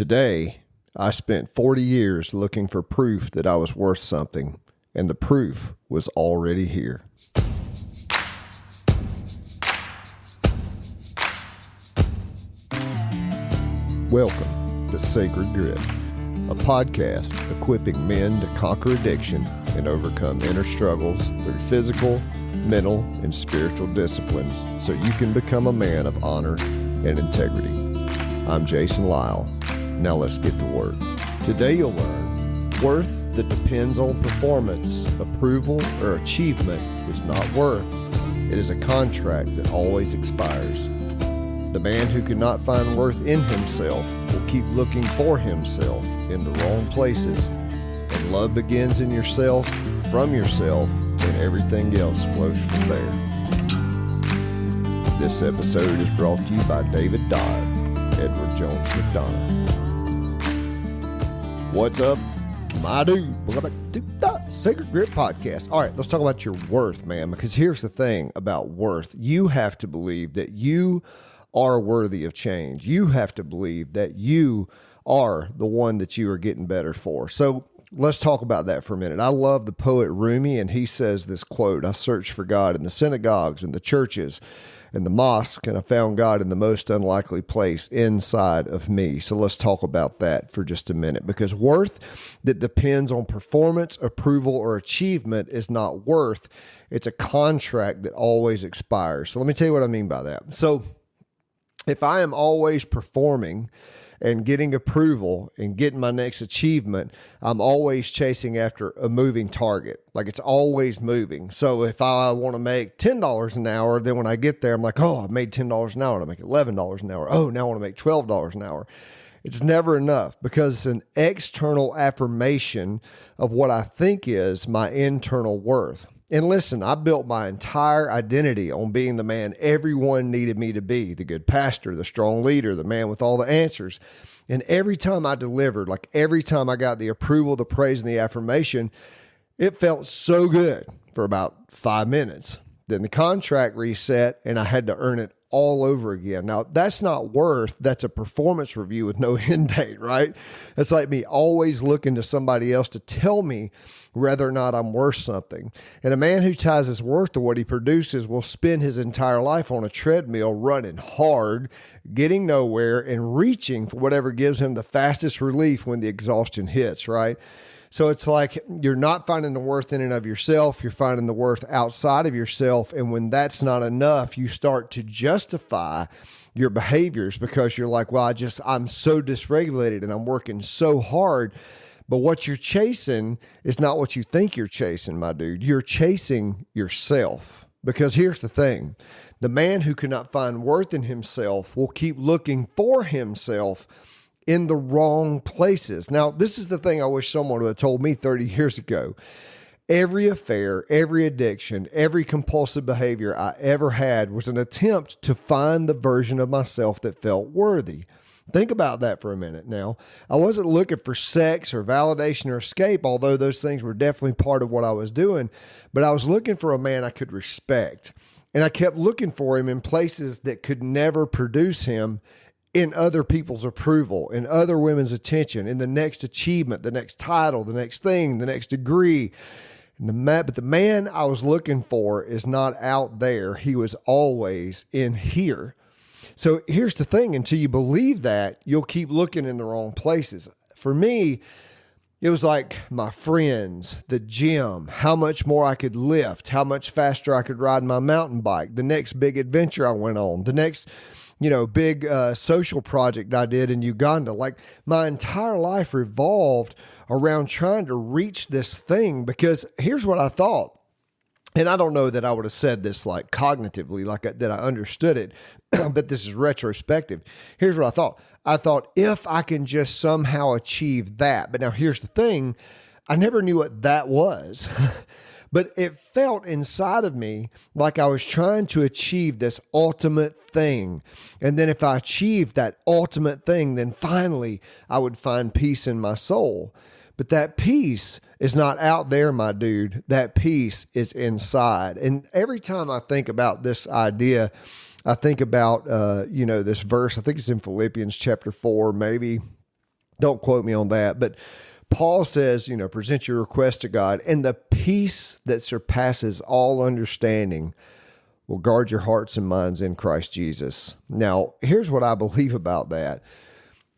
today, I spent 40 years looking for proof that I was worth something, and the proof was already here. Welcome to Sacred Grit, a podcast equipping men to conquer addiction and overcome inner struggles through physical, mental, and spiritual disciplines so you can become a man of honor and integrity. I'm Jason Lyle. Now let's get to work. Today you'll learn worth that depends on performance, approval, or achievement is not worth. It is a contract that always expires. The man who cannot find worth in himself will keep looking for himself in the wrong places. And love begins in yourself, from yourself, and everything else flows from there. This episode is brought to you by David Dodd, Edward Jones McDonough. What's up, my dude? Welcome back to the Sacred Grit Podcast. All right, let's talk about your worth, man, because here's the thing about worth. You have to believe that you are worthy of change. You have to believe that you are the one that you are getting better for. So let's talk about that for a minute. I love the poet Rumi, and he says this quote, "I searched for God in the synagogues and the churches and the mosque, and I found God in the most unlikely place inside of me." So let's talk about that for just a minute, because worth that depends on performance, approval, or achievement is not worth. It's a contract that always expires. So let me tell you what I mean by that. So if I am always performing and getting approval and getting my next achievement, I'm always chasing after a moving target. Like it's always moving. So if I want to make $10 an hour, then when I get there, I'm like, oh, I made $10 an hour. I make $11 an hour. Oh, now I want to make $12 an hour. It's never enough because it's an external affirmation of what I think is my internal worth. And listen, I built my entire identity on being the man everyone needed me to be, the good pastor, the strong leader, the man with all the answers. And every time I delivered, like every time I got the approval, the praise, and the affirmation, it felt so good for about 5 minutes. Then the contract reset and I had to earn it all over again. Now, that's not worth. That's a performance review with no end date, right? It's like me always looking to somebody else to tell me whether or not I'm worth something. And a man who ties his worth to what he produces will spend his entire life on a treadmill running hard, getting nowhere, and reaching for whatever gives him the fastest relief when the exhaustion hits, right? So it's like you're not finding the worth in and of yourself. You're finding the worth outside of yourself. And when that's not enough, you start to justify your behaviors because you're like, well, I'm so dysregulated and I'm working so hard. But what you're chasing is not what you think you're chasing, my dude. You're chasing yourself. Because here's the thing. The man who cannot find worth in himself will keep looking for himself in the wrong places. Now, this is the thing I wish someone would have told me 30 years ago. Every affair, every addiction, every compulsive behavior I ever had was an attempt to find the version of myself that felt worthy. Think about that for a minute now. I wasn't looking for sex or validation or escape, although those things were definitely part of what I was doing, but I was looking for a man I could respect. And I kept looking for him in places that could never produce him, in other people's approval, in other women's attention, in the next achievement, the next title, the next thing, the next degree. But the man I was looking for is not out there. He was always in here. So here's the thing. Until you believe that, you'll keep looking in the wrong places. For me, it was like my friends, the gym, how much more I could lift, how much faster I could ride my mountain bike, the next big adventure I went on, the next big social project I did in Uganda. Like my entire life revolved around trying to reach this thing because here's what I thought. And I don't know that I would have said this like cognitively, that I understood it, but this is retrospective. Here's what I thought. I thought if I can just somehow achieve that, but now here's the thing. I never knew what that was. But it felt inside of me like I was trying to achieve this ultimate thing. And then if I achieved that ultimate thing, then finally I would find peace in my soul. But that peace is not out there, my dude. That peace is inside. And every time I think about this idea, I think about, this verse. I think it's in Philippians chapter 4, maybe Don't quote me on that. But Paul says, present your request to God, and the peace that surpasses all understanding will guard your hearts and minds in Christ Jesus. Now, here's what I believe about that.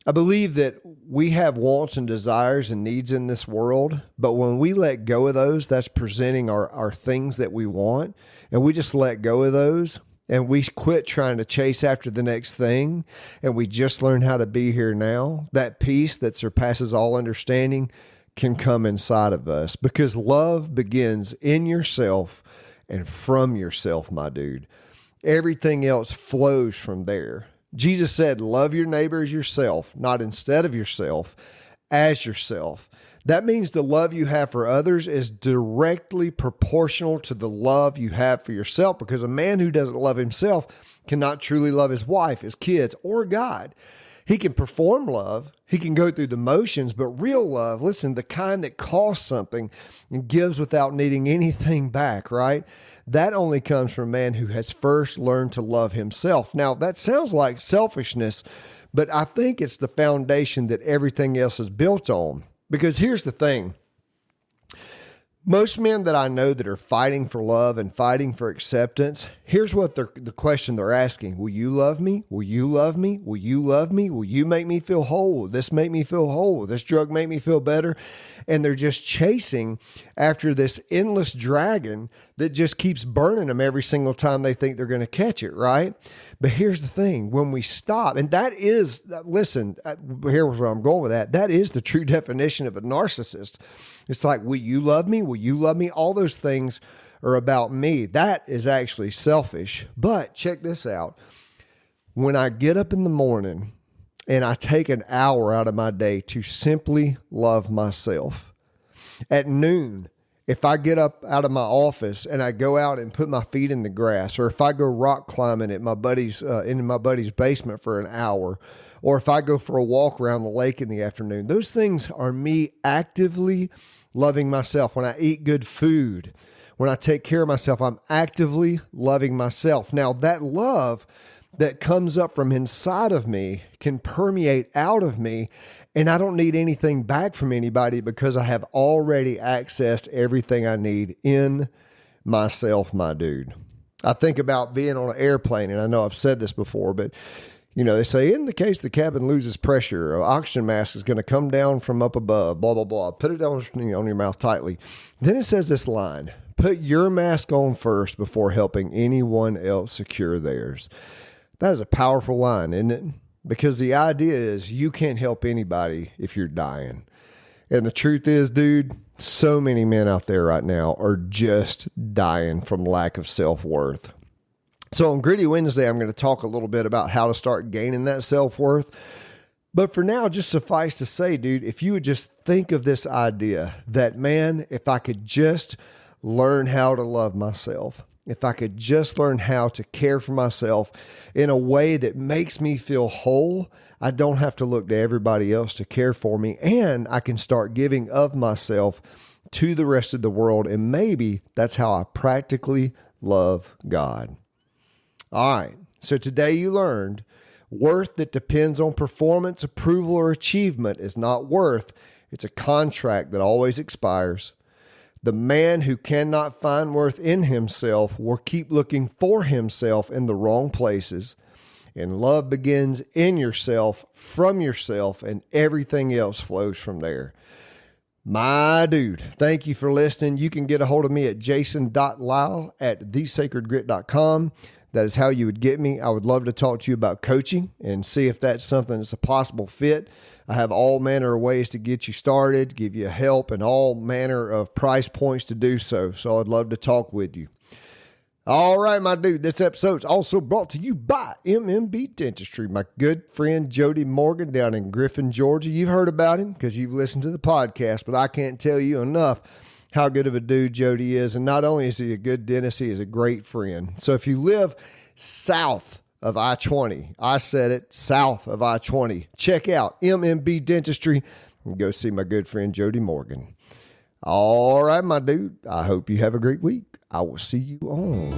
I believe that we have wants and desires and needs in this world, but when we let go of those, that's presenting our things that we want, and we just let go of those, and we quit trying to chase after the next thing, and we just learn how to be here now. That peace that surpasses all understanding can come inside of us, because love begins in yourself and from yourself, my dude. Everything else flows from there. Jesus said, love your neighbor as yourself, not instead of yourself, as yourself. That means the love you have for others is directly proportional to the love you have for yourself, because a man who doesn't love himself cannot truly love his wife, his kids, or God. He can perform love. He can go through the motions, but real love, listen, the kind that costs something and gives without needing anything back, right? That only comes from a man who has first learned to love himself. Now, that sounds like selfishness, but I think it's the foundation that everything else is built on. Because here's the thing. Most men that I know that are fighting for love and fighting for acceptance, here's what the question they're asking. Will you love me? Will you love me? Will you love me? Will you make me feel whole? Will this make me feel whole? Will this drug make me feel better? And they're just chasing after this endless dragon that just keeps burning them every single time they think they're going to catch it, right? But here's the thing. When we stop, and that is, listen, here's where I'm going with that. That is the true definition of a narcissist. It's like, will you love me? Will you love me? All those things are about me. That is actually selfish. But check this out. When I get up in the morning and I take an hour out of my day to simply love myself, at noon, if I get up out of my office and I go out and put my feet in the grass, or if I go rock climbing at my buddy's in my buddy's basement for an hour, or if I go for a walk around the lake in the afternoon, those things are me actively loving myself. When I eat good food, when I take care of myself, I'm actively loving myself. Now, that love that comes up from inside of me can permeate out of me, and I don't need anything back from anybody because I have already accessed everything I need in myself, my dude. I think about being on an airplane, and I know I've said this before, but they say in the case the cabin loses pressure, an oxygen mask is going to come down from up above, blah, blah, blah. Put it down on your mouth tightly. Then it says this line, put your mask on first before helping anyone else secure theirs. That is a powerful line, isn't it? Because the idea is you can't help anybody if you're dying. And the truth is, dude, so many men out there right now are just dying from lack of self-worth. So on Gritty Wednesday, I'm going to talk a little bit about how to start gaining that self-worth. But for now, just suffice to say, dude, if you would just think of this idea that, man, if I could just learn how to love myself, if I could just learn how to care for myself in a way that makes me feel whole, I don't have to look to everybody else to care for me, and I can start giving of myself to the rest of the world, and maybe that's how I practically love God. All right, so today you learned worth that depends on performance, approval, or achievement is not worth. It's a contract that always expires. The man who cannot find worth in himself will keep looking for himself in the wrong places. And love begins in yourself, from yourself, and everything else flows from there. My dude, thank you for listening. You can get a hold of me at jason.lyle@thesacredgrit.com. That is how you would get me. I would love to talk to you about coaching and see if that's something that's a possible fit. I have all manner of ways to get you started, give you help, and all manner of price points to do so. So I'd love to talk with you. All right, my dude, this episode's also brought to you by MMB Dentistry, my good friend Jody Morgan down in Griffin, Georgia. You've heard about him because you've listened to the podcast, but I can't tell you enough how good of a dude Jody is. And not only is he a good dentist, he is a great friend. So if you live south of I-20, I said it, south of I-20, check out MMB Dentistry and go see my good friend Jody Morgan. All right, my dude, I hope you have a great week. I will see you on